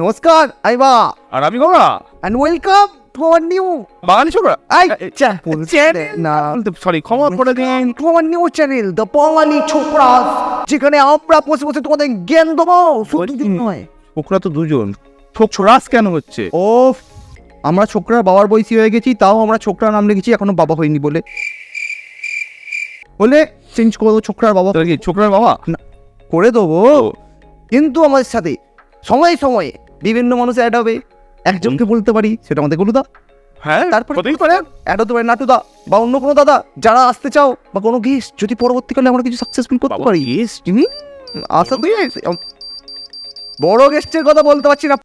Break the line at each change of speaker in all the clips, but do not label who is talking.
নমস্কার আইবা
আর আমি বাবা
and welcome to our new
বাঙালি ছোকরা সরি ক্ষমা করে দিন।
to our new channel the বাঙালি ছোকরা, যেখানে আমরা বসে বসে তোমাদের জ্ঞান দেবো। শুধু দিন নয়,
ছোকরা তো দুজন, ছোকরাস কেন হচ্ছে?
ও আমরা ছোকরার বাবার বয়সী হয়ে গেছি, তাও আমরা ছোকরা নাম লিখেছি, এখনো বাবা হয়নি বলে চেঞ্জ করবো ছোকরার বাবা
তোর কি ছোকরার বাবা?
করে দেবো। কিন্তু আমাদের সাথে সময়ে সময়ে বিভিন্ন মানুষ অ্যাড হবে। একজনকে বলতে পারি সেটা আমাদের গুরুদা,
হ্যাঁ
তারপরে
হতেই পারে।
অ্যাড হতে পারে নাটুদা বা অন্য কোনো দাদা যারা আসতে চাও, বা কোনো গেস্ট যদি পরবর্তীকালে আমরা কিছু সাকসেসফুল করতে পারি। আশা করি বড় গেস্টের কথা বলতে পারছি না,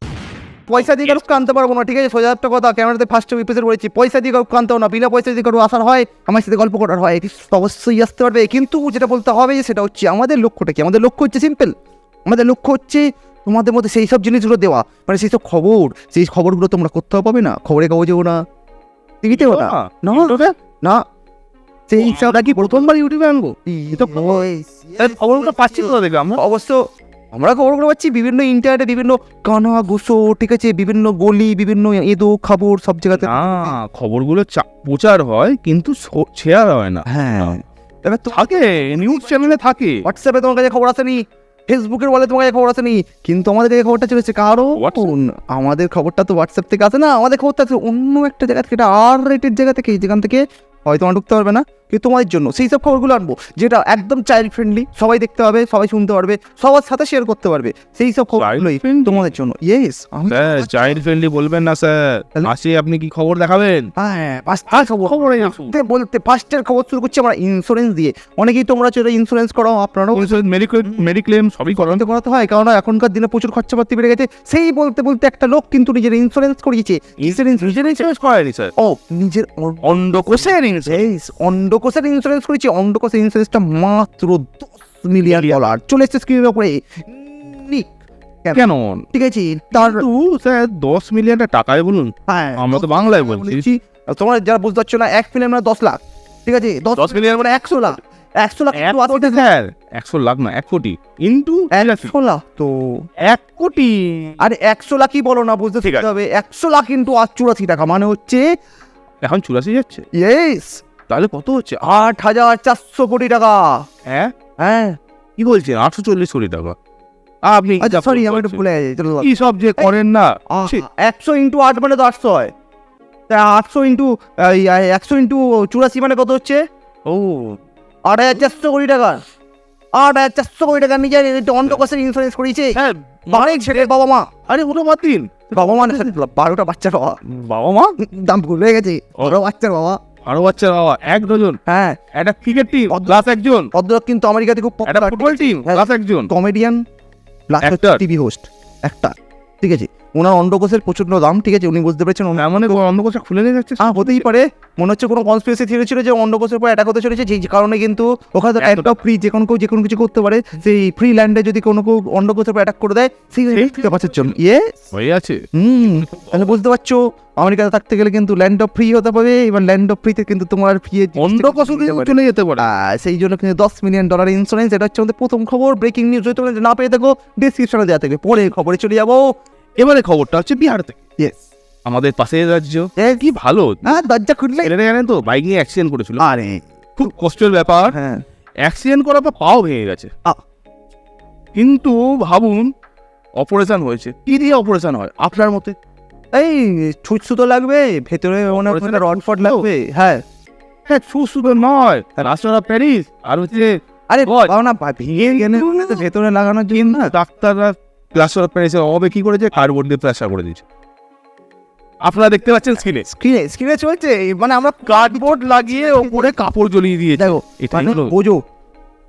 পয়সা দিয়ে কারো আনতে পারবো না, ঠিক আছে? সোজা একটা কথা, ক্যামেরাতে ফার্স্ট এপিসোড বলেছি, পয়সা দিয়ে কারো আনতেও না, বিনা পয়সা দিয়ে কারো আসার হয়, আমার সাথে গল্প করার হয়, তো অবশ্যই আসতে পারবে। কিন্তু যেটা বলতে হবে সেটা হচ্ছে আমাদের লক্ষ্যটা কি? আমাদের লক্ষ্য হচ্ছে সিম্পল, আমাদের লক্ষ্য হচ্ছে তোমাদের মধ্যে সেই সব জিনিসগুলো দেওয়া, মানে সেই সব খবর, সেই খবরগুলো তোমরা কোথাও পাবে না, খবরের কাগজেও না, টিভিতেও না, না না, সেই সব
কি প্রথমবার ইউটিউবে আনবো? খবরটা পাচ্ছি কোথা থেকে আমরা?
অবশ্য আমরা খবরগুলো পাচ্ছি বিভিন্ন ইন্টারনেটে, বিভিন্ন কানা গুসো, ঠিক আছে, বিভিন্ন গলি, বিভিন্ন এদো খবর, সব জায়গাতে।
খবরগুলো প্রচার হয় কিন্তু শেয়ার হয় না।
হ্যাঁ, এবার তো
থাকে নিউজ চ্যানেলে থাকে,
হোয়াটসঅ্যাপে তোমার কাছে খবর আসেনি, ফেসবুকের বলে তোমার কাছে খবর আসেনি, কিন্তু আমাদের কাছে খবরটা চলেছে কারো আমাদের খবরটা তো হোয়াটসঅ্যাপ থেকে আসে না, আমাদের খবরটা আছে অন্য একটা জায়গা থেকে, আর রেটেড জায়গা থেকে, যেখান থেকে হয়তো তোমার ঢুকতে পারবে না, কিন্তু তোমাদের জন্য সেই সব খবরগুলো আনবো যেটা একদম চাইল্ড ফ্রেন্ডলি, সবাই দেখতে পাবে, সবাই শুনতে পারবে, সবার সাথে শেয়ার করতে পারবে, সেই সব খবরগুলোই তোমাদের জন্য। ইয়েস
স্যার, চাইল্ড ফ্রেন্ডলি বলবেন না স্যার, আসে আপনি কি খবর দেখাবেন?
হ্যাঁ, বলতে ফার্স্টের খবর শুরু করছি আমরা ইন্স্যুরেন্স দিয়ে। অনেকেই তোমরা চলে ইন্স্যুরেন্স করো, আপনারাও
মেডিক্লেম সবই
করাতে হয়, কারণ এখনকার দিনে প্রচুর খরচাপাতি বেড়ে গেছে। সেই বলতে বলতে একটা লোক কিন্তু নিজের ইন্স্যুরেন্স করিয়েছে।
ইন্স্যুরেন্স করেনি স্যার,
ও নিজের
অন্ডকোষের
অন্ডকোষের ইন্স্যুরেন্স করেছে। অন্ডকোষের ইন্স্যুরেন্সটা মাত্র $10 মিলিয়ন চলে এসেছে স্ক্রিনের উপরে।
কেন?
ঠিক আছে, তার
স্যার 10 মিলিয়ন টাকায় বলুন,
হ্যাঁ
আমরা তো বাংলায় বলছি।
তোমরা যারা বুঝতে পারছো না, এক ফিল্ম মানে 10 লাখ, ঠিক আছে? 10 মিলিয়ন মানে 100 লাখ। 100 লাখ
স্যার, 100 লাখ না, 1 কোটি ইন্টু
100 লাখ, তো
1 কোটি।
আরে 100 লাখই বলো না, বুঝতে ঠিক হবে। 100 লাখ ইন্টু 84 টাকা মানে হচ্ছে,
এখন 84 যাচ্ছে।
ইয়েস,
তাহলে কত হচ্ছে?
8,400 কোটি টাকা।
হ্যাঁ
হ্যাঁ,
কি বলছেন? 840 কোটি টাকা। আপনি
সরি, আমি একটু ভুলে গেছি।
কি সব যে করেন না।
100 ইন্টু 8 মানে তো 800 হয়, তা 800 ইন্টু 84 মানে কত হচ্ছে?
ও
8,400 কোটি টাকা। 8,400 কোটি টাকা নিজের অন্ডকোষের ইন্স্যুরেন্স করিয়েছে।
হ্যাঁ,
বাড়ির ছেলে বাবা মা,
আরে ওটা বাদ দিন,
বাবা মা 12টা বাচ্চার বাবা,
বাবা মা
দাম ভুলে গেছে, 12 বাচ্চার বাবা,
আরো বাচ্চা বাবা, 1 ডজন।
হ্যাঁ,
একটা ক্রিকেট টিম প্লাস একজন,
ভদ্রলোক কিন্তু আমেরিকাতে খুব
একটা ফুটবল টিম প্লাস একজন,
কমেডিয়ান প্লাস টিভি হোস্ট একটা, ঠিক আছে? ওনার অন্ডকোষের প্রচন্ড দাম, ঠিক আছে? উনি বুঝতে পেরেছেন,
মানে অন্ডকোষটা খুলে নিয়ে যাচ্ছে।
হতেই পারে, মনে হচ্ছে কোনো কনস্পিরেসি থিওরি ছিল যে অন্ডকোষের উপর অ্যাটাক হতে চলেছে, যে কারণে কিন্তু ওখানে একটা ফ্রি, যে কোনো কেউ যে কোনো কিছু করতে পারে, সেই ফ্রি ল্যান্ডে যদি কোনো কেউ অন্ডকোষের উপর অ্যাটাক করে দেয়, সেই পাচ্ছের জন্য
হয়ে আছে।
তাহলে বুঝতে পারছো, আমেরিকাতে থাকতে গেলে কিন্তু ল্যান্ড অফ ফ্রি হতে পারে। এবার ল্যান্ড অফ ফ্রিতে কিন্তু তোমার ফ্রি
অন্ডকোষ চলে যেতে পারে,
সেই জন্য কিন্তু $10 মিলিয়ন ইন্স্যুরেন্স। এটা হচ্ছে আমাদের প্রথম খবর, ব্রেকিং নিউজ। যদি তোমরা না পেয়ে থাকো, ডিসক্রিপশনে দেওয়া থাকবে, পরে খবরে চলে যাবো।
এবারে খবরটা হচ্ছে বিহার থেকে, আমাদের পাশের রাজ্য। কি ভালো,
দরজা খুললে
জানেন তো, বাইক নিয়ে অ্যাক্সিডেন্ট করেছিল।
আরে
খুব কষ্টের ব্যাপার।
হ্যাঁ,
অ্যাক্সিডেন্ট করার পর পাও ভেঙে গেছে, কিন্তু ভাবুন অপারেশন হয়েছে। কি দিয়ে অপারেশন হয় আপনার মতে?
এই ছুঁচো লাগবে ভেতরে, মনে হয় রড ফড লাগবে। হ্যাঁ
হ্যাঁ, সুস্থ নয়, রাস্তাটা প্যারিস আর হচ্ছে,
আরে না, ভেঙে গেলে ভেতরে লাগানোর জন্য
ডাক্তাররা প্লাস্টার প্যারিসে অবে কি করেছে, কার্ডবোর্ড দিয়ে প্লাস্টার করে দিয়েছে। আপনারা দেখতে পাচ্ছেন স্ক্রিনে
চলছে, মানে আমরা
কার্ডবোর্ড লাগিয়ে ওপরে কাপড় জ্বলিয়ে দিয়ে।
দেখো, বোঝো,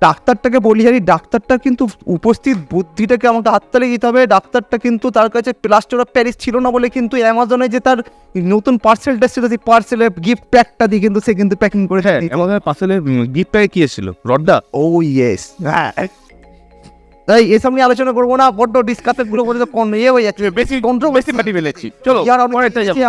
ডাক্তারটাকে বলি, জানি ডাক্তারটার কিন্তু উপস্থিত বুদ্ধিটাকে আমাকে হাততালি দিতে হবে। ডাক্তারটা কিন্তু তার কাছে প্লাস্টার অফ প্যারিস ছিল না বলে কিন্তু অ্যামাজনে যে তার নতুন পার্সেলটা ছিল, সেই পার্সেলের গিফট প্যাকটা দিয়ে কিন্তু সে কিন্তু প্যাকিং করে।
হ্যাঁ, অ্যামাজনের পার্সেলের গিফট প্যাকে কি এসেছিল? রডটা।
ও ইয়েস, হ্যাঁ। তাই এসব নিয়ে আলোচনা করবো না, বড্ড ডিসকাসের গুলো বলে হয়ে যাচ্ছে,
বেশি কন্ট্রোভার্সি পাটি ফেলেছি। চলো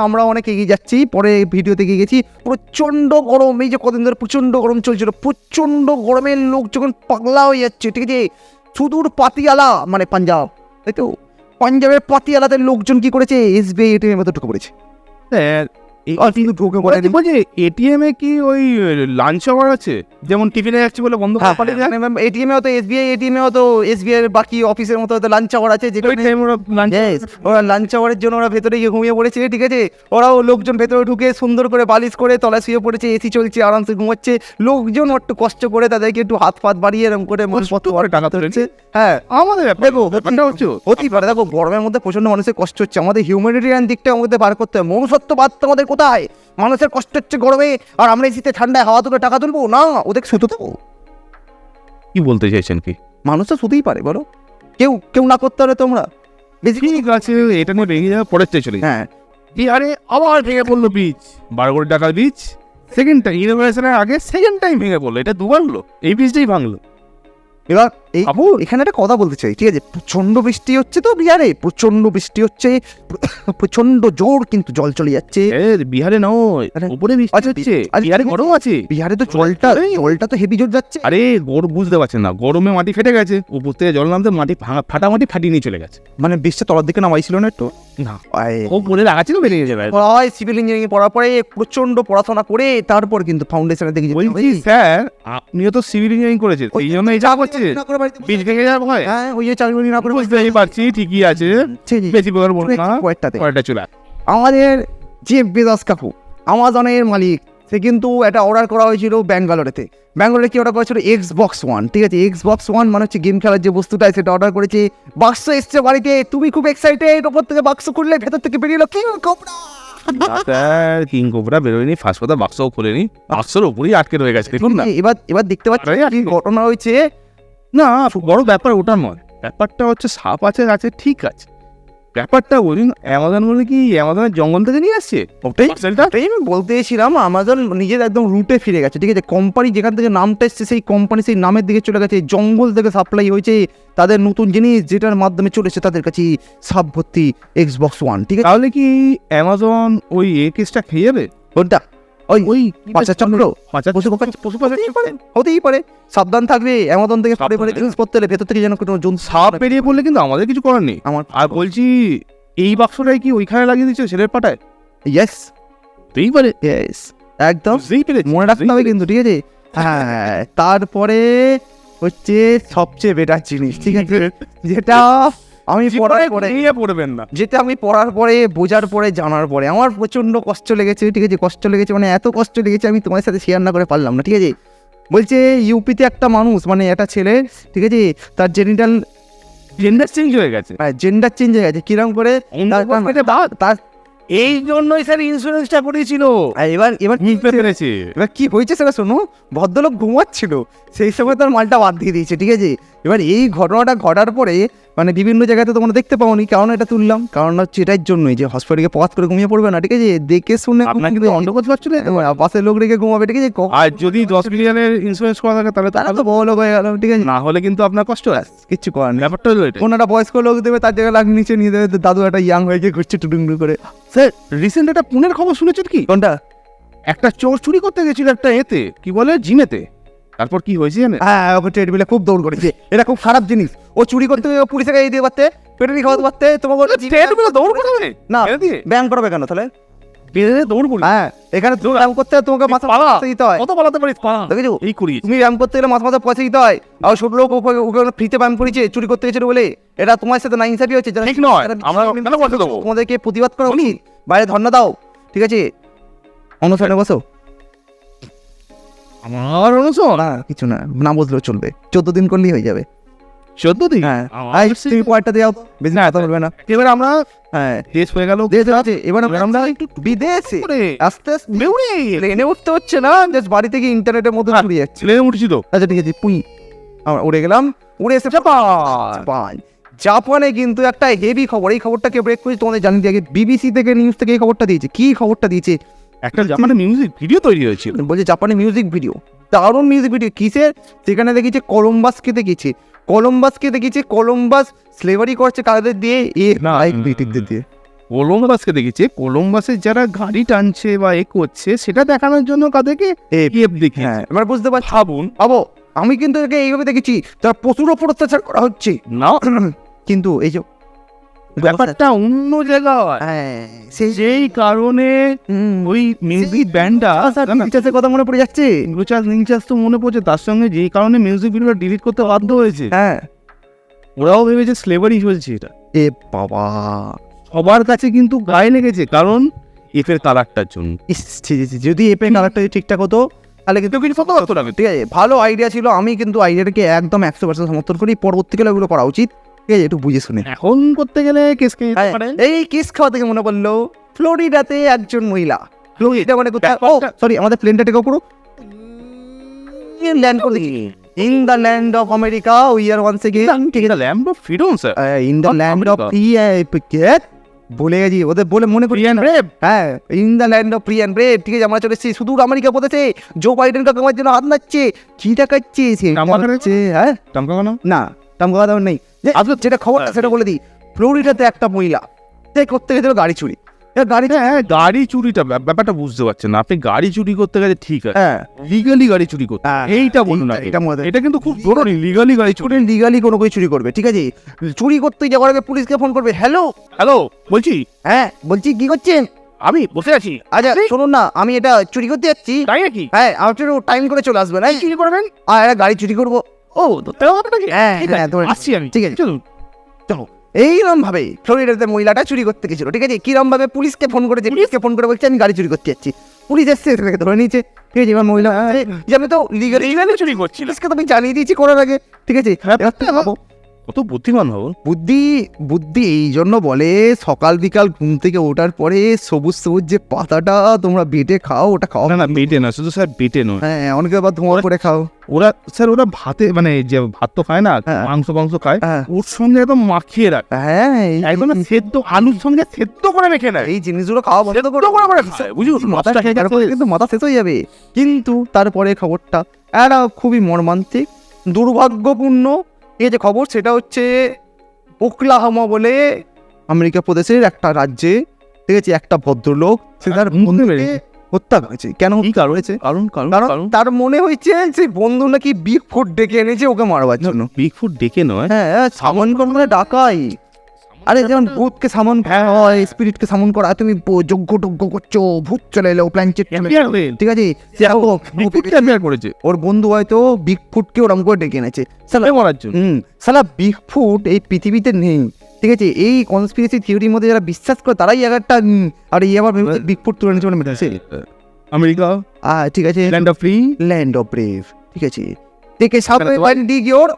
আমরা অনেক এগিয়ে যাচ্ছি, পরে ভিডিওতে এগিয়ে গেছি। প্রচন্ড গরম, এই যে কদিন ধরে প্রচন্ড গরম চলছিল, প্রচন্ড গরমের লোক যখন পাগলা হয়ে যাচ্ছে, ঠিক আছে? সুদূর পাতিয়ালা মানে পাঞ্জাব, তাই তো, পাঞ্জাবের পাতিয়ালাতে লোকজন কি করেছে, এসবিআই এটিএম মধ্যে ঢুকে পড়েছে।
স্যার
কিন্তু ঢুকে পড়েনি।
বলছি এটিএম এ কি ওই লাঞ্চ আওয়ার আছে, যেমন টিফিনে যাচ্ছে বলে বন্ধ করে পাঠিয়ে দেয়?
এটিএম এ হতো এসবিআই, এটিএম এ হতো এসবিআই এর বাকি অফিসের মতো হয়তো লাঞ্চ আওয়ার আছে,
ওই
যেখানে
টাইম ওরা লাঞ্চ
Yes, ওরা লাঞ্চ আওয়ারের জন্য ওরা ভেতরে গিয়ে ঘুমিয়ে পড়েছে, ঠিক আছে। ওরাও লোকজন ভেতরে ঢুকে সুন্দর করে বালিশ করে তলায় শুয়ে পড়েছে, এসি চলছে, আরামসে ঘুমাচ্ছে। লোকজন একটু কষ্ট করে তাদেরকে একটু হাত ফাত বাড়িয়ে এরকম করে
কষ্ট করে টাকা তুলেছে।
হ্যাঁ,
আমাদের
দেখো
ব্যাপারটা হচ্ছে
হতেই পারে। দেখো গরমের মধ্যে প্রচন্ড মানুষের কষ্ট হচ্ছে, আমাদের হিউম্যানিটেরিয়ান দিকটা আমাদের বার করতে হবে। মনুষ্যত্ববাদ আমাদের কোথায়? মানুষের কষ্ট হচ্ছে গরমে, আর আমরা এসিতে ঠান্ডায় হাওয়া তুলে টাকা তুলবো না? ওদের শুতে দেবো?
কি বলতে চাইছেন কি?
মানুষ তো শুতেই পারে, বলো। কেউ কেউ না করতে পারে তোমরা বেশি।
ঠিক আছে, এটা নিয়ে ভেঙে যাওয়া পরের চেয়ে চলে।
হ্যাঁ,
বিহারে আবার ভেঙে পড়লো বীজ, 12 কোটি টাকার বীজ। সেকেন্ড টাইম ইনোভেশনের আগে সেকেন্ড টাইম ভেঙে পড়লো, এটা দুবার হলো, এই বীজটাই ভাঙলো।
এবার এখানে একটা কথা বলতে চাই, ঠিক আছে। প্রচন্ড বৃষ্টি হচ্ছে তো বিহারে, প্রচন্ড বৃষ্টি হচ্ছে, প্রচন্ড জোর কিন্তু জল চলে যাচ্ছে।
বিহারে নয়,
আরে,
উপরে বৃষ্টি
আচ্ছা,
হচ্ছে,
আচ্ছা,
বিহারে গরম আছে।
বিহারে তো জলটা তো হেভি জোর যাচ্ছে।
আরে গরম বুঝতে পারছেন না, গরমে মাটি ফেটে গেছে, উপর থেকে জল নামতে মাটি ফাটা মাটি ফাটিয়ে নিয়ে চলে গেছে।
মানে বৃষ্টিটা তলার দিকে নামাইছিল না একটু?
না, ও পরে লাগাচ্ছিল, বেরিয়ে যাবে।
পড়ায় সিভিল ইঞ্জিনিয়ারিং পড়ার পরে প্রচন্ড পড়াশোনা করে তারপর কিন্তু ফাউন্ডেশনের দিকে
বলছি স্যার, আপনিও তো সিভিল ইঞ্জিনিয়ারিং করেছেন, এই জন্য এই যা করছে, বীজ ভেঙে যাওয়ার ভয়।
হ্যাঁ, ওই যে চাকরি না করে
বুঝতেই পারছি, ঠিকই আছে, বেশি করে বলবো না, পরেরটা চলে আস।
আমাদের যে বেদাস কাকু, আমাজনের মালিক, সে কিন্তু একটা অর্ডার করা হয়েছিল ব্যাঙ্গালোরেতে। ব্যাঙ্গালোরে কি অর্ডার করেছিল? Xbox One, ঠিক আছে। Xbox One মানে হচ্ছে গেম খেলার যে বস্তুটা, সেটা অর্ডার করেছে। বাক্স এসছে বাড়িতে, তুমি খুব এক্সাইটেড, ওপর থেকে বাক্স খুললে ভেতর থেকে বেরিয়ে এলো king cobra.
Sir king cobra বেরোয়নি, ফার্স্ট কথা বাক্সও খোলেনি, বাক্সের উপরেই আটকে রয়ে গেছে। দেখুন না,
এবার দেখতে পাচ্ছি কি ঘটনা হয়েছে।
না, বড় ব্যাপার ওটা নয়, ব্যাপারটা হচ্ছে সাপ আছে গাছে, ঠিক আছে। ব্যাপারটা বলুন, অ্যামাজন বলে কি অ্যামাজনের জঙ্গল থেকে নিয়ে আসছে
ওটাই
পার্সেলটা?
আমি বলতে এসেছিলাম, আমাজন নিজের একদম রুটে ফিরে গেছে, ঠিক আছে। কোম্পানি যেখান থেকে নামটা এসছে, সেই কোম্পানি সেই নামের দিকে চলে গেছে। জঙ্গল থেকে সাপ্লাই হয়েছে তাদের নতুন জিনিস, যেটার মাধ্যমে চলেছে তাদের কাছে সাপ ভর্তি Xbox One, ঠিক আছে।
তাহলে কি অ্যামাজন ওই কেসটা খেয়ে যাবে?
কোনটা? ওই পাচার চক্র,
পশু পাচার
হতেই পারে। সাবধান থাকবে অ্যামাজন থেকে পরে পরে জিনিসপত্র এলে ভেতর থেকে যেন কোনো জন্তু
সাপ বেরিয়ে পড়লে কিন্তু আমাদের কিছু করার নেই। আর বলছি, এই বাক্সটাই কি ওইখানে লাগিয়ে দিচ্ছে ছেলের পাটায়?
ইয়েস,
হতেই পারে,
ইয়েস, একদম
বুঝতেই পেরেছি,
মনে রাখতে হবে কিন্তু, ঠিক আছে। হ্যাঁ, তারপরে হচ্ছে সবচেয়ে বেটার জিনিস, ঠিক আছে, যেটা আমি পড়ার পরে
পড়বেন না,
যেটা আমি পড়ার পরে, বোঝার পরে, জানার পরে আমার প্রচণ্ড কষ্ট লেগেছে, ঠিক আছে। কষ্ট লেগেছে মানে এত কষ্ট লেগেছে আমি তোমার সাথে শেয়ার না করে পারলাম না, ঠিক আছে। বলছে ইউপিতে একটা মানুষ, মানে একটা ছেলে, ঠিক আছে, তার
জেন্ডার চেঞ্জ হয়ে গেছে।
জেন্ডার চেঞ্জ হয়ে গেছে। কিরম করে? তার
এই জন্যই স্যার ইন্স্যুরেন্সটা করেছিল।
এবার
বুঝতে পেরেছি।
এবার কি হয়েছে সেটা শোনো। ভদ্রলোক ঘুমাচ্ছিল, সেই সময় তার মালটা বাদ দিয়ে দিয়েছে, ঠিক আছে। এবার এই ঘটনাটা ঘটার পরে মানে বিভিন্ন জায়গাতে তোমরা দেখতে পাওনি, কারণ এটা তুললাম, কারণ হচ্ছে এটার জন্যই যে হসপিটালে পথ করে ঘুমিয়ে পড়বে না, ঠিক আছে। দেখে শুনে
আপনার কিন্তু অন্ডকোষ পাচ্ছিল,
পাশের লোক রেখে ঘুমাবে, ঠিক আছে।
আর যদি 10 মিলিয়নের ইন্স্যুরেন্স করা থাকে তাহলে
তারা তো বড় লোক হয়ে গেল, ঠিক আছে।
না হলে কিন্তু আপনার কষ্ট হয়,
কিচ্ছু করার নেই।
ব্যাপারটা হলো এটা।
কোন একটা বয়স্ক লোক দেবে, তার জায়গায় লাখ নিচে নিয়ে দেবে, দাদু একটা ইয়াং হয়ে গিয়ে ঘুরছে টুডুংডু করে।
স্যার রিসেন্ট একটা পুনের খবর শুনেছেন কি?
কোনটা?
একটা চোর চুরি করতে গেছিল একটা এতে, কি বলে, জিমেতে। তারপর কি হয়েছে জানেন?
হ্যাঁ, ওকে ট্রেডমিলে খুব দৌড় করেছে। এটা খুব খারাপ জিনিস। ও চুরি করতে গিয়ে পুলিশে গায়ে দিয়ে পারতে, পেটে খাওয়াতে পারতে। তোমাকে
ট্রেডমিলে দৌড় করবে
না,
এনে দিয়ে
ব্যায়াম করবে কেন তাহলে?
বেঁধে দৌড় করি।
হ্যাঁ, এখানে ব্যায়াম করতে তোমাকে মাথা দিতে হয়।
কত পালাতে পারিস পা,
দেখেছো?
এই করি
তুমি ব্যায়াম করতে গেলে মাথা পয়সা দিতে হয়। আর ছোট লোক ওকে ফ্রিতে ব্যায়াম করেছে, চুরি করতে গেছিল বলে। এটা তোমার সাথে না ইনসাফি হচ্ছে।
ঠিক নয়, আমরা কেন করতে দেবো?
তোমাদেরকে প্রতিবাদ করা উচিত, বাইরে ধর্ণা দাও, ঠিক আছে। অনুসরণে বসো।
আমার অনুসরণ
না, কিছু না, না বসলেও চলবে। 14 দিন করলেই হয়ে যাবে।
14 দিন?
হ্যাঁ, তুমি পয়েন্টটা দেওয়া বেশি কথা বলবে না।
এবার আমরা
হ্যাঁ,
দেশ হয়ে গেল,
দেশে আছে। এবার আমরা একটু বিদেশে আস্তে আস্তে প্লেনে উঠতে হচ্ছে না, জাস্ট বাড়ি থেকে ইন্টারনেটের মধ্যে ছড়িয়ে যাচ্ছে।
প্লেনে উঠছি তো।
আচ্ছা, ঠিক আছে, আমরা উড়ে গেলাম। উড়ে এসে জাপান। জাপানে কিন্তু একটা হেভি খবর, এই খবরটাকে ব্রেক করে তোমাদের জানিয়ে দিয়ে আগে বিবিসি থেকে, নিউজ থেকে এই খবরটা দিয়েছে। কি খবরটা দিয়েছে?
একটা জাপানে মিউজিক ভিডিও তৈরি হয়েছিল।
বলছে জাপানে মিউজিক ভিডিও, দারুণ মিউজিক ভিডিও। কিসের? সেখানে দেখেছে কলম্বাসকে দেখেছে, কলম্বাস স্লেভারি করছে কাদের দিয়ে? ব্রিটিশদের দিয়ে।
কলম্বাসকে দেখেছে, কলম্বাসের যারা গাড়ি টানছে বা এ করছে সেটা দেখানোর জন্য কাদেরকে দেখে।
হ্যাঁ, এবার বুঝতে পারছি।
ভাবুন,
আমি কিন্তু একে এইভাবে দেখেছি, তার প্রচুর ওপর অত্যাচার করা হচ্ছে
না
কিন্তু এই যে
ব্যাপারটা অন্য জায়গায়।
হ্যাঁ
সেই কারণে ওই মিউজিক ব্যান্ডটা
টিচার্সের কথা মনে পড়ে যাচ্ছে।
গ্লুচাস নিঞ্চাস তো মনে পড়ছে, তার সঙ্গে যেই কারণে মিউজিক ভিডিওটা ডিলিট করতে বাধ্য হয়েছে,
হ্যাঁ
ওরাও ভেবেছে স্লেভারি চলছে এটা।
এ বাবা,
সবার কাছে কিন্তু গায়ে লেগেছে, কারণ এফের কালারটার জন্য।
ইস, যদি এপে কালারটা ঠিকঠাক হতো তাহলে কিন্তু
কিছু ফটো করতো না।
ঠিক আছে, ভালো আইডিয়া ছিল। আমি কিন্তু আইডিয়াটাকে একদম 100% সমর্থন করি। পরবর্তীকালে ওগুলো করা উচিত, ঠিক আছে, একটু বুঝে শুনে।
এখন করতে গেলে কেস খেয়ে যেতে পারে।
এই কেস খাওয়া থেকে মনে পড়লো, ফ্লোরিডাতে একজন মহিলা, ফ্লোরিডা মানে কোথায়, ও সরি, আমাদের প্লেনটা টেক করো, ল্যান্ড করে দেখি in the land of America we are once again, ঠিক আছে,
lamb of freedom sir,
in the land of free বলে গেছি, ওদের বলে মনে করি, হ্যাঁ, in the land of free and brave, ঠিক আছে, আমরা চলে এসেছি সুদূর আমেরিকা বলেছে। জো বাইডেন কাকে আমার জন্য হাত নাচছে, কি দেখাচ্ছে সে হচ্ছে, হ্যাঁ
টামকানো
না টামকা দাম নেই, যেটা খবর সেটা বলে দিই। ফ্লোরিডাতে একটা মহিলা সে করতে গেছিল গাড়ি চুরি।
গাড়ি চুরিটা ব্যাপারটা বুঝতে পারছেন না আপনি। গাড়ি চুরি করতে গেলে ঠিক আছে,
হ্যাঁ,
লিগালি গাড়ি চুরি করতে, এইটা বলুন না, এটা কিন্তু খুব জরুরি। লিগালি গাড়ি চুরি,
লিগালি কোনো কিছু চুরি করবে, ঠিক আছে, চুরি করতে যাওয়ার আগে পুলিশকে ফোন করবে, হ্যালো
হ্যালো বলছি,
হ্যাঁ বলছি কি করছেন,
আমি বসে আছি।
আচ্ছা শুনুন না, আমি এটা চুরি করতে যাচ্ছি,
তাই নাকি?
হ্যাঁ, আমার একটু টাইম করে চলে আসবেন, হ্যাঁ,
চুরি করবেন?
আর একটা গাড়ি চুরি করবো।
ও
হ্যাঁ,
ঠিক আছে, আসছি আমি,
ঠিক আছে,
চলুন।
চলো। এইরকম ভাবে ফ্লোরিডাতে মহিলাটা চুরি করতে গেছিল, ঠিক আছে, কিরম ভাবে পুলিশকে ফোন করেছে, পুলিশকে ফোন করে বলছে আমি গাড়ি চুরি করতে যাচ্ছি। পুলিশ এসছে, সেটাকে ধরে নিয়েছে, ঠিক আছে। এবার মহিলা যে আমি তো লিগালি
চুরি করছি না,
পুলিশকে তো আমি জানিয়ে দিয়েছি করার আগে, ঠিক আছে।
কত বুদ্ধিমান হবো।
বুদ্ধি বুদ্ধি এই জন্য বলে, সকাল বিকাল ঘুম থেকে ওঠার পরে সবুজ সবুজ যে পাতাটা তোমরা বেটে খাও, ওটা খাও
না, বেটে না, শুধু স্যার বেটে নয়,
হ্যাঁ, অনেকে আবার ধোঁয়া করে খাও।
ওরা স্যার ওরা ভাতে মানে যে ভাত তো খায় না, মাংস খায়, ওর সঙ্গে একদম মাখিয়ে রাখে,
হ্যাঁ,
একদম সেদ্ধ আলুর সঙ্গে সেদ্ধ করে মেখে নেয়।
এই জিনিসগুলো খাওয়া বন্ধ করে
মাথা খেয়ে
কিন্তু মাথা শেষ হয়ে যাবে। কিন্তু তারপরে খবরটা একটা খুবই মর্মান্তিক, দুর্ভাগ্যপূর্ণ এই যে খবর, সেটা হচ্ছে ওকলাহোমা বলে আমেরিকা প্রদেশের একটা রাজ্যে, ঠিক আছে, একটা ভদ্রলোক সে তার বন্ধুকে হত্যা করেছে। কেন, কি কারণ হয়েছে? কারণ তার মনে হয়েছে সেই বন্ধু নাকি বিগ ফুট ডেকে এনেছে ওকে মারবার জন্য।
বিগ ফুট ডেকে নয়,
হ্যাঁ, সামন করা মানে ডাকাই। আরে যেমন ভূতকে সামন হয়, স্পিরিটকে সামন করা, তুমি যজ্ঞ টজ্ঞ করছো, ভূত চলে এলো, প্ল্যান চেক, ঠিক আছে,
করেছে
ওর বন্ধু হয়তো বিগ ফুটকে ওরকম করে ডেকে এনেছে
মারার জন্য।
সালা বিগ ফুট এই পৃথিবীতে নেই, ঠিক আছে। এই কনস্পিরেসি থিওরির মধ্যে যারা বিশ্বাস করে তারাই একটা, আর এই আবার বিগ ফুট তুলে এনেছে মানে মেটাছে
আমেরিকা,
ঠিক আছে,
land of free,
land of brave, ঠিক আছে। দেখে সাবওয়ে বাই ডিগ ইওর,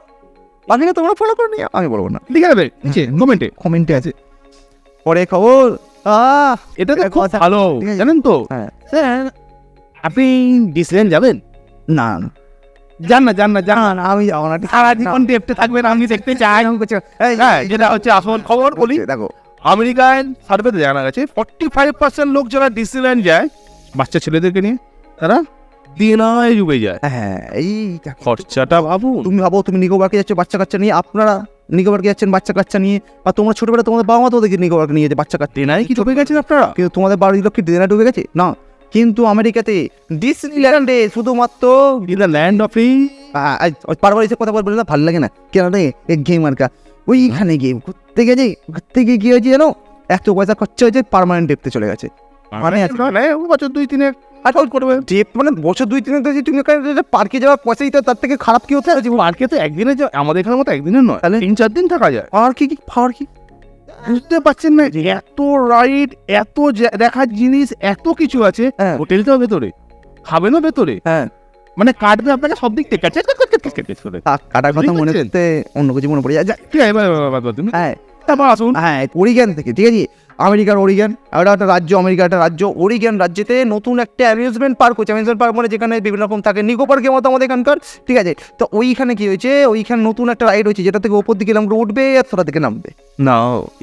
আমি না তোমরা ফলো করো, আমি বলবো না,
ঠিক আছে, কমেন্টে আছে।
পরে খবর,
এটা তো খুব ভালো, জানেন তো স্যার, আপনি ডিসল্যান্ড যাবেন?
না
যান না,
আমি যাবো না,
সারা জীবন টেপতে থাকবেন, আমি দেখতে চাই। যেটা হচ্ছে আসল খবর বলি,
দেখো,
আমেরিকান সার্ভেতে জানা গেছে 45% লোক যারা ডিসল্যান্ড যায় বাচ্চা ছেলেদেরকে নিয়ে, তারা দিনায় ডুবে যায়।
হ্যাঁ, এই
খরচাটা ভাবুন।
তুমি ভাবো, তুমি নিকোবরকে যাচ্ছ বাচ্চা কাচ্চা নিয়ে, আপনারা নিকোবরকে যাচ্ছেন বাচ্চা কাচ্চা নিয়ে, বা তোমরা ছোটবেলা তোমাদের বাবা মা তো দেখি নিকোবরকে নিয়ে যে বাচ্চা কাচ্চা
দেনায় কি ডুবে গেছেন আপনারা?
কিন্তু তোমাদের বাড়ির লোক কি দেনা ডুবে গেছে? না, কিন্তু আমেরিকাতে ডিসনিল্যান্ডে শুধুমাত্র
ল্যান্ড অফ ফ্রি,
বারবার এসে কথা বলবে না, ভালো লাগে না, কেন রে এক গেম মার্কা, ওইখানে গেম ঘুরতে গিয়ে কি হয়েছে জানো, এত পয়সা খরচা হয়েছে, পার্মানেন্ট ডেপতে চলে গেছে। মানে
বছর 2-3 করবে
ডেপ, মানে বছর 2-3 তুমি পার্কে যাওয়ার পয়সাই তো তার থেকে খারাপ কি হতে আছে?
পার্কে তো একদিনে আমাদের এখানের মতো একদিনের নয়, তাহলে 3-4 দিন থাকা যায়।
আর কি
বুঝতে পারছেন না, এত রাইড, এত দেখার জিনিস, এত কিছু আছে। হোটেলটাও ভেতরে, খাবেনও ভেতরে,
হ্যাঁ,
মানে কাটবে আপনাকে সব দিক থেকে।
কাটার কথা মনে করতে অন্য কিছু মনে পড়ে যায়।
হ্যাঁ, তারপর আসুন,
হ্যাঁ, ওরিগান থেকে, ঠিক আছে, আমেরিকার ওরিগান, একটা রাজ্য, আমেরিকার একটা রাজ্য, ওরিগান রাজ্যেতে নতুন একটা অ্যামিউজমেন্ট পার্ক হচ্ছে। অ্যামিউজমেন্ট পার্ক মানে যেখানে বিভিন্ন রকম থাকে, নিকো পার্কের মতো আমাদের এখানকার, ঠিক আছে। তো ওইখানে কি হয়েছে, ওইখানে নতুন একটা রাইড হয়েছে, যেটা থেকে ওপর দিকে এরকম উঠবে আর তোরা দিকে নামবে
না,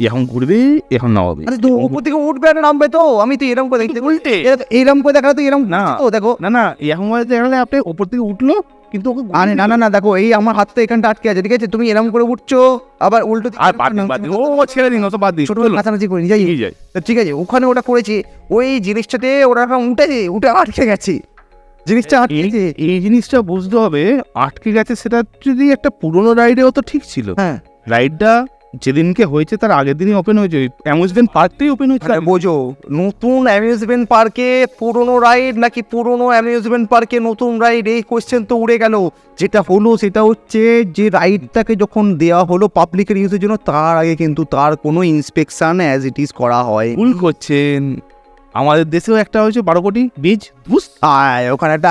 এখন ঘুরবে, এখন নামাবে।
আরে তো ওপর দিকে উঠবে আর নামবে, তো আমি তো এরকম করে দেখতে উল্টে, এরকম করে দেখা তো এরকম না, তো দেখো
না এখন দেখালে আপনি ওপর থেকে উঠলো, কিন্তু
আরে না, দেখো এই আমার হাত তো এখানটা আটকে আছে, ঠিক আছে, তুমি এরকম করে উঠছো, আবার উল্টো
আর বাদ দিন, ও ছেড়ে দিন, অত বাদ দিন,
ছোট কাছাকাছি করে যাই, ঠিক আছে। ওখানে ওটা করেছে, ওই জিনিসটাতে ওরা এখন উঠে আটকে গেছে, জিনিসটা আটকে।
এই জিনিসটা বুঝতে হবে, আটকে গেছে সেটা যদি একটা পুরোনো রাইডেও তো ঠিক ছিল।
হ্যাঁ,
রাইডটা যেদিনকে হয়েছে তার আগের দিনই ওপেন হয়েছে, অ্যামিউজমেন্ট পার্কটাই ওপেন হয়েছে।
মানে বোঝো, নতুন অ্যামিউজমেন্ট পার্কে পুরনো রাইড নাকি পুরনো অ্যামিউজমেন্ট পার্কে নতুন রাইড, এই কোয়েশ্চেন তো উড়ে গেল। যেটা হলো সেটা হচ্ছে যে রাইডটাকে যখন দেওয়া হলো পাবলিকের ইউজের জন্য, তার আগে কিন্তু তার কোনো ইন্সপেকশন অ্যাজ ইট ইজ করা হয়।
ভুল করছেন, আমাদের দেশেও একটা হয়েছে 12 কোটি বীজ ধুস,
ওখানে একটা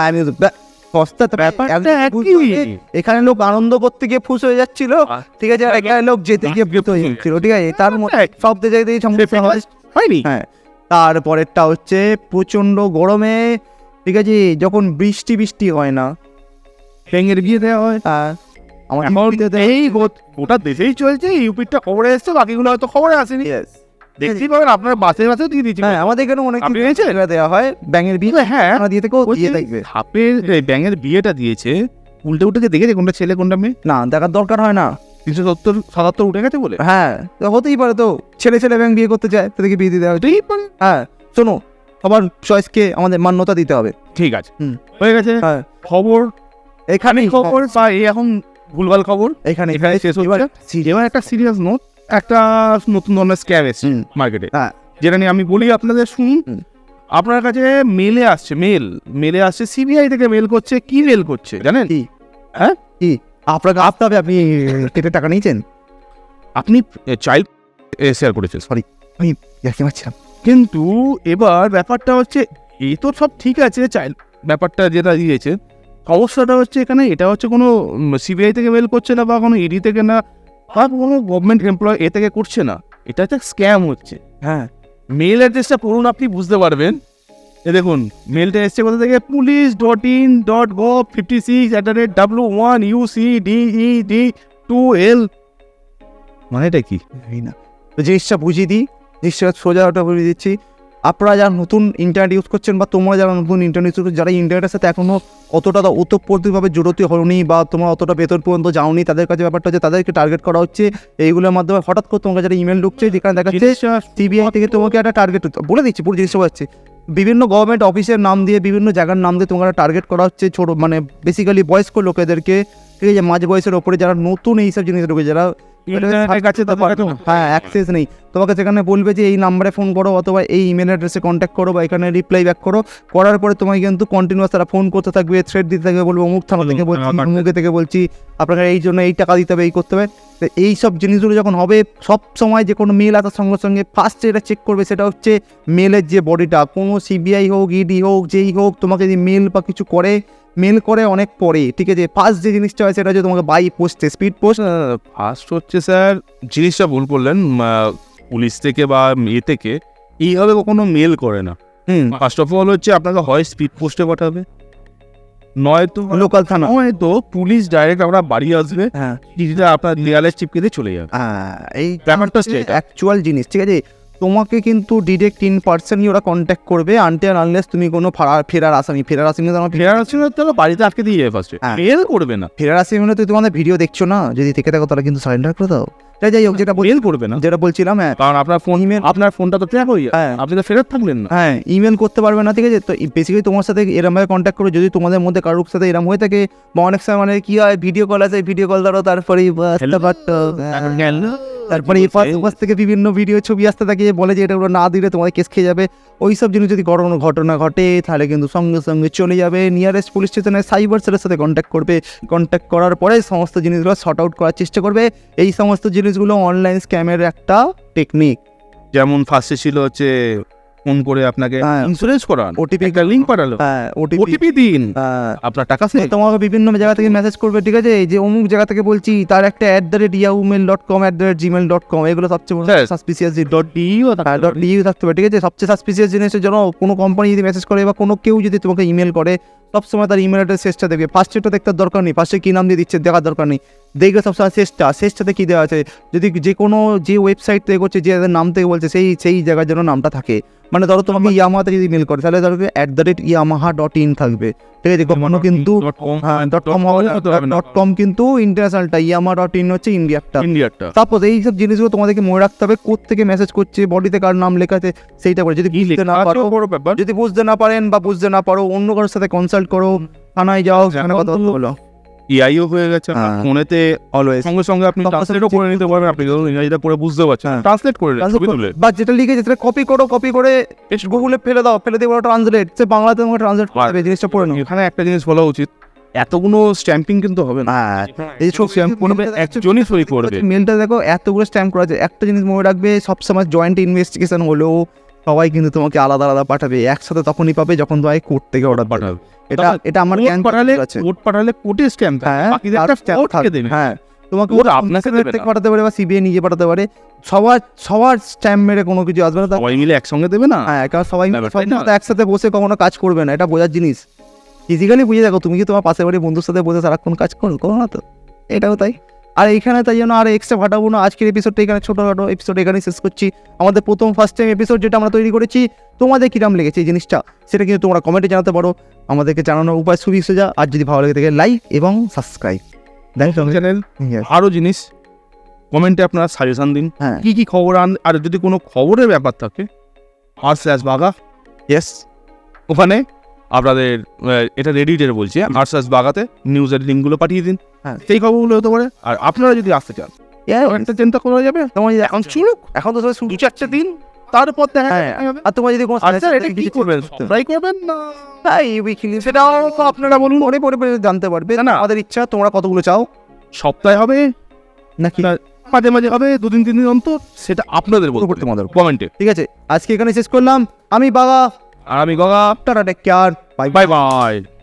ব্যাপারটা একই।
এখানে লোক আনন্দ করতে গিয়ে ফুস হয়ে যাচ্ছিল, ঠিক আছে, আর এখানে লোক যেতে গিয়ে ভূত হয়ে যাচ্ছিল, ঠিক আছে, তার মধ্যে সব জায়গাতেই সমস্যা হয়।
হয়নি?
হ্যাঁ, তারপরেরটা হচ্ছে প্রচন্ড গরমে, ঠিক আছে, যখন বৃষ্টি বৃষ্টি হয় না,
ব্যাঙের বিয়ে দেওয়া হয়।
আমার
এখন এই গোটা দেশেই চলছে, ইউপিটা খবরে এসছে, বাকিগুলো হয়তো খবরে আসেনি। দেখতেই পাবেন আপনার বাসে বাসেও দিয়ে দিচ্ছি।
হ্যাঁ, আমাদের এখানে অনেক
আপনি গেছেন?
দেওয়া হয় ব্যাঙের বিয়ে।
হ্যাঁ,
দিয়ে থেকেও দিয়ে থাকবে।
সাপের ব্যাঙের বিয়েটা দিয়েছে, উল্টে উল্টে দেখেছে কোনটা ছেলে কোনটা মেয়ে?
না, দেখার দরকার হয় না।
377 উঠে গেছে বলে।
হ্যাঁ, তো হতেই পারে, তো ছেলে ছেলে ব্যাঙ বিয়ে করতে চায়, তাদেরকে বিয়ে দিতে হবে। হ্যাঁ, শোনো, সবার চয়েসকে আমাদের মান্যতা দিতে হবে।
ঠিক আছে,
হুম,
হয়ে গেছে।
হ্যাঁ,
খবর
এখানে
খবর বা এই এখন ভুলভাল খবর
এখানে
শেষ হচ্ছে। এবার একটা সিরিয়াস নোট, একটা নতুন ধরনের স্ক্যাম এসছে মার্কেটে,
হ্যাঁ,
যেটা নিয়ে আমি বলি আপনাদের, শুনুন। আপনার কাছে মেলে আসছে সিবিআই থেকে মেল করছে। কি মেল করছে জানেন?
কি?
হ্যাঁ,
কি আপনাকে আসতে হবে? আপনি কেটে টাকা নিয়েছেন?
আপনি চাইল্ড শেয়ার করেছেন, সরি
আমি দেখতে পাচ্ছিলাম।
কিন্তু এবার ব্যাপারটা হচ্ছে, এই তো সব ঠিক আছে, চাইল্ড ব্যাপারটা যেটা দিয়েছে, সমস্যাটা হচ্ছে এখানে এটা হচ্ছে কোনো সিবিআই থেকে মেল করছে না, বা কোনো ইডি থেকে না, বা কোনো গভর্নমেন্ট এমপ্লয় এ থেকে করছে না, এটা একটা স্ক্যাম হচ্ছে।
হ্যাঁ,
মেল অ্যাড্রেসটা পড়ুন, আপনি বুঝতে পারবেন। এ দেখুন, মেলটা এসছে কোথা থেকে? police.in.gov56@w1UCDED2L। মানে এটা কি?
এই না, তো জিনিসটা বুঝিয়ে দিই, জিনিসটা সোজা ওটা বুঝিয়ে দিচ্ছি। আপনারা যারা নতুন ইন্টারনেট ইউজ করছেন, বা তোমরা যারা নতুন ইন্টারনেট ইউজ করছো, যারা ইন্টারনেটের সাথে এখনও অতটা ওতপ্রোতভাবে জড়িত হওনি, বা তোমরা অতটা ভেতর পর্যন্ত যাওনি, তাদের কাছে ব্যাপারটা হচ্ছে তাদেরকে টার্গেট করা হচ্ছে এইগুলোর মাধ্যমে। হঠাৎ করে তোমার কাছে ইমেল ঢুকছে, যেখানে দেখাচ্ছে সিবিআই থেকে তোমাকে একটা টার্গেট, বলে দিচ্ছি পুরো জিনিসটা বোঝাচ্ছি। বিভিন্ন গভর্নমেন্ট অফিসের নাম দিয়ে, বিভিন্ন জায়গার নাম দিয়ে তোমাকে টার্গেট করা হচ্ছে, ছোট মানে বেসিক্যালি বয়স্ক লোকেদেরকে, ঠিক আছে, মাঝ বয়সের ওপরে যারা নতুন এইসব জিনিস ঢুকে, যারা হ্যাঁ অ্যাক্সেস নেই, তোমাকে সেখানে বলবে যে এই নাম্বারে ফোন করো, অথবা এই ইমেল অ্যাড্রেসে কন্ট্যাক্ট করো, বা এখানে রিপ্লাই ব্যাক করো। করার পরে তোমাকে কিন্তু কন্টিনিউয়াস তারা ফোন করতে থাকবে, থ্রেড দিতে থাকবে, বলবে অমুক থানা থেকে বলছি, অমুকে থেকে বলছি, আপনাকে এই জন্য এই টাকা দিতে হবে, এই করতে হবে। তো এই সব জিনিসগুলো যখন হবে, সব সময় যে কোনো মেল আসার সঙ্গে সঙ্গে ফার্স্ট যেটা চেক করবে সেটা হচ্ছে মেলের যে বডিটা। কোনো সিবিআই হোক, ইডি হোক, যেই হোক, তোমাকে যদি মেল বা কিছু করে, মেল করে অনেক পরে, ঠিক আছে, ফার্স্ট যে জিনিসটা হয় সেটা হচ্ছে তোমাকে বাই পোস্টে, স্পিড পোস্ট।
ফার্স্ট হচ্ছে স্যার, জিনিসটা ভুল করলেন, পুলিশ থেকে বা এ থেকে এইভাবে কখনো মেল করে না। ফার্স্ট অফ অল হচ্ছে আপনাকে হয় স্পিড পোস্টে পাঠাবে, নয়তো
লোকাল থানা,
নয়তো পুলিশ ডাইরেক্ট আমরা বাড়ি আসবে,
হ্যাঁ,
চিঠিটা আপনার দেয়ালে চিপকে দিয়ে চলে যাবে।
এই
ব্যাপারটা
অ্যাকচুয়াল জিনিস, ঠিক আছে। তোমাকে কিন্তু ডিরেক্ট ইন পার্সনই ওরা কন্ট্যাক্ট করবে, আনটিল আনলেস তুমি কোনো ফেরার আসামি
তো বাড়িতে আটকে দিয়ে যাবে ফার্স্টে, মেল করবে না।
ফেরার আসামি মানে তুই তোমাদের ভিডিও দেখছো না, যদি থেকে থাকো তাহলে কিন্তু সারেন্ডার করে দাও। যাই হোক, যেটা
মেল করবে না,
যেটা বলছিলাম, হ্যাঁ,
কারণ আপনার ফোন, আপনার ফোনটা তো ট্র্যাক হয়ে যায়, আপনি তো ফেরত থাকলেন না।
হ্যাঁ, ইমেল করতে পারবে না, ঠিক আছে। তো বেসিক্যালি তোমার সাথে এরমভাবে কন্ট্যাক্ট করবে, যদি তোমাদের মধ্যে কারোর সাথে এরম হয়ে থাকে, বা অনেক সময় মানে কি হয়, ভিডিও কল আছে, ভিডিও কল ধরো, তারপরেই তারপরে পাশ থেকে বিভিন্ন ভিডিও ছবি আসতে থাকে, বলে যে এটা ওরা না দিলে তোমাদের কেস খেয়ে যাবে। ওই সব জিনিস যদি কোনো ঘটনা ঘটে, তাহলে কিন্তু সঙ্গে সঙ্গে চলে যাবে নিয়ারেস্ট পুলিশ স্টেশনে, সাইবার সেলের সাথে কন্ট্যাক্ট করবে। কন্ট্যাক্ট করার পরে সমস্ত জিনিসগুলো শর্ট আউট করার চেষ্টা করবে। এই সমস্ত জিনিসগুলো অনলাইন স্ক্যামের একটা টেকনিক।
যেমন ফার্স্টে ছিল হচ্ছে ফোন করে আপনাকে ইন্স্যুরেন্স করান, ওটিপি একটা লিঙ্ক পাঠালো, ওটিপি দিন, আপনার টাকা সে
তোমাকে বিভিন্ন জায়গা থেকে মেসেজ করবে, ঠিক আছে, যে অমুক জায়গা থেকে বলছি, তার একটা @yahoomail.com @gmail.com, এগুলো সবচেয়ে সাসপিসিয়াস .eu থাকতে হবে, ঠিক আছে। সবচেয়ে সাসপিসিয়াস জিনিসের জন্য কোনো কোম্পানি যদি মেসেজ করে, বা কোনো কেউ যদি তোমাকে ইমেল করে, সবসময় তার ইমেল অ্যাড্রেস শেষটা দেখবে। ফার্স্টেটা দেখতে দরকার নেই, ফার্স্টে কী নাম দিয়ে দিচ্ছে দেখার দরকার নেই, দেখবে সবসময় শেষটাতে কী দেওয়া আছে। যদি যে কোনো যে ওয়েবসাইট থেকে করছে, যে নাম থেকে বলছে, সেই জায়গার জন্য নামটা থাকে। মানে ধরো তোমাকে ইয়ামাহাতে যদি মেল করে, তাহলে ধরো @yamaha.in থাকবে, ঠিক আছে। কখনো কিন্তু .com কিন্তু ইন্টারন্যাশনালটা, ইয়ামাহা.in হচ্ছে ইন্ডিয়ারটা। তারপর এইসব জিনিসগুলো তোমাদেরকে মনে রাখতে হবে, কোত্থেকে মেসেজ করছে, বডিতে কার নাম লেখা আছে সেইটা করে। যদি বুঝতে না পারেন বা বুঝতে না পারো, অন্য কারোর সাথে কনসাল্ট করো, থানায় যাও, সেখানে কথা বলো।
এআইও হয়ে গেছে
হ্যাঁ।
ফোনেতে
অলওয়েজ
সঙ্গে সঙ্গে আপনি
তখন
ট্রান্সলেটও করে নিতে পারবেন, আপনি যখন ইংরেজিটা পড়ে বুঝতে পারছেন
হ্যাঁ।
ট্রান্সলেট করে নেন, ছবি তুলে
বা যেটা লিখেছে সেটা কপি করো, কপি করে গুগলে ফেলে দাও, ফেলে দিয়ে ট্রান্সলেট, সে বাংলাতে তোমাকে ট্রান্সলেট করে দেবে, জিনিসটা পড়ে নাও।
এখানে একটা জিনিস বলা উচিত, এতগুলো স্ট্যাম্পিং কিন্তু হবে না,
হ্যাঁ, এই যে
স্ট্যাম্প করবে একজনই সই করবে।
মেলটা দেখো এতগুলো স্ট্যাম্প করা আছে। একটা জিনিস মনে রাখবে, সবসময় জয়েন্ট ইনভেস্টিগেশন হলেও সবাই কিন্তু তোমাকে আলাদা আলাদা পাঠাবে, একসাথে তখনই পাবে যখন তোমায় কোর্ট থেকে অর্ডার পাঠাবে। এটা এটা আমার জ্ঞান আছে।
কোর্ট পাঠালে কোর্টে স্ট্যাম্প,
হ্যাঁ,
বাকিদের
তার
একটা
stamp
কোর্টকে
থাকবে।
দেবে,
হ্যাঁ, তোমাকে
ওরা আপনাকে দেবে
থেকে
না।
পাঠাতে পারে বা সিবিআই নিজে পাঠাতে পারে, সবার স্ট্যাম্প মেরে কোনো কিছু আসবে না।
সবাই মিলে একসঙ্গে দেবে না।
হ্যাঁ, কারণ সবাই
ব্যাপারটাই না।
একসাথে বসে কখনো কাজ করবে না, এটা বোঝার জিনিস। ফিজিক্যালি বুঝে দেখো, তুমি কি তোমার পাশের বাড়ির বন্ধুর সাথে বসে সারাক্ষণ কাজ করো না তো, এটাও তাই। আর এইখানে তাই জন্য আর এক্সট্রা ফাটাবো না, আজকের এপিসোডটা এখানে ছোটোখাটো এপিসোড এখানে শেষ করছি। আমাদের ফার্স্ট টাইম এপিসোড যেটা আমরা তৈরি করেছি, তোমাদের কিরাম লেগেছে এই জিনিসটা, সেটা কিন্তু তোমরা কমেন্টে জানাতে পারো। আমাদেরকে জানানোর উপায় খুবই সোজা, আর যদি ভালো লেগে থাকে লাইক এবং সাবস্ক্রাইব
চ্যানেল আরো জিনিস কমেন্টে আপনারা সাজেশন দিন,
হ্যাঁ,
কি কি খবর আর যদি কোনো খবরের ব্যাপার থাকে /বাগা
ইয়েস,
ওখানে আপনাদের এটা রেডিটের বলছি, /বাগাতে নিউজের লিঙ্কগুলো পাঠিয়ে দিন,
হ্যাঁ।
সেই খবরগুলো হতে পারে। আর আপনারা যদি আসতে চান একটা চিন্তা করা যাবে,
তোমার
এখন শুনুক,
এখন তো সবাই
2-4 দিন তারপর দেখা
হ্যাঁ,
যাবে।
আর তোমার যদি কোনো
আর স্যার এটা কি করবেন, ট্রাই করবেন না
তাই উইকলি, সেটাও তো আপনারা বলুন, পরে পরে পরে জানতে পারবে।
না।
আমাদের ইচ্ছা, তোমরা কতগুলো চাও
সপ্তাহে হবে
নাকি
না মাঝে মাঝে হবে 2-3 দিন অন্তর, সেটা আপনাদের বলতে
করতে তোমাদের।
কমেন্টে।
ঠিক আছে, আজকে এখানে শেষ করলাম। আমি বাগা,
আর আমি গগা,
tata, take care, bye
bye by.